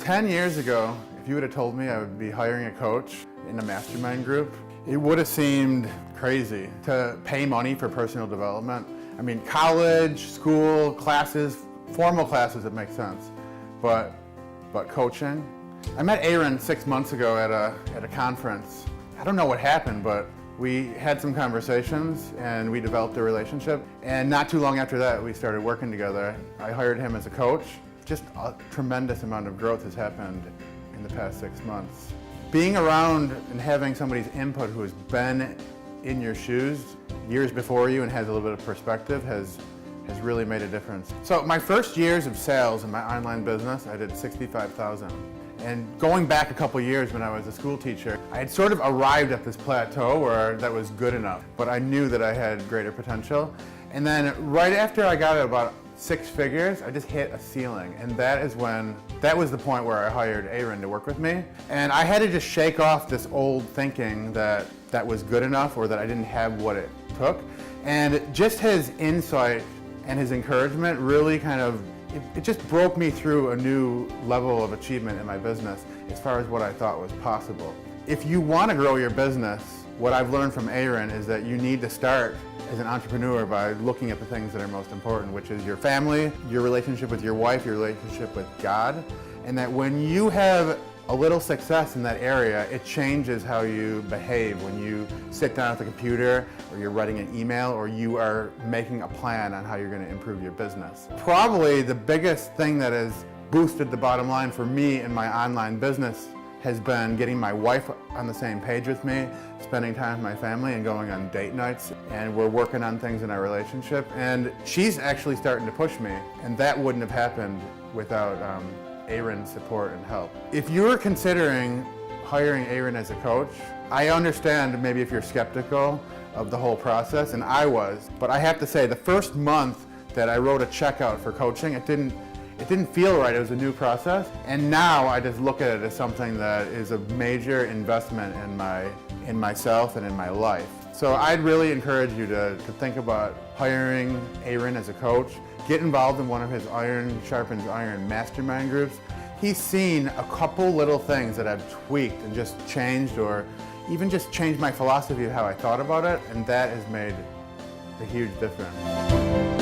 10 years ago, if you would have told me I would be hiring a coach in a mastermind group, it would have seemed crazy to pay money for personal development. I mean, college, school, classes, formal classes, it makes sense. But coaching? I met Aaron 6 months ago at a conference. I don't know what happened, but we had some conversations and we developed a relationship. And not too long after that, we started working together. I hired him as a coach. Just a tremendous amount of growth has happened in the past 6 months. Being around and having somebody's input who has been in your shoes years before you and has a little bit of perspective has really made a difference. So my first years of sales in my online business, I did $65,000. And going back a couple years when I was a school teacher, I had sort of arrived at this plateau where that was good enough, but I knew that I had greater potential. And then right after I got about 6 figures, I just hit a ceiling. And that was the point where I hired Aaron to work with me. And I had to just shake off this old thinking that was good enough or that I didn't have what it took. And just his insight and his encouragement really it just broke me through a new level of achievement in my business as far as what I thought was possible. If you want to grow your business, what I've learned from Aaron is that you need to start as an entrepreneur by looking at the things that are most important, which is your family, your relationship with your wife, your relationship with God, and that when you have a little success in that area, it changes how you behave when you sit down at the computer or you're writing an email or you are making a plan on how you're going to improve your business. Probably the biggest thing that has boosted the bottom line for me in my online business has been getting my wife on the same page with me, spending time with my family and going on date nights, and we're working on things in our relationship, and she's actually starting to push me, and that wouldn't have happened without Aaron's support and help. If you're considering hiring Aaron as a coach, I understand maybe if you're skeptical of the whole process, and I was, but I have to say the first month that I wrote a check out for coaching, it didn't feel right. It was a new process, and now I just look at it as something that is a major investment in myself and in my life. So I'd really encourage you to think about hiring Aaron as a coach. Get involved in one of his Iron Sharpens Iron mastermind groups. He's seen a couple little things that I've tweaked and just changed, or even just changed my philosophy of how I thought about it, and that has made a huge difference.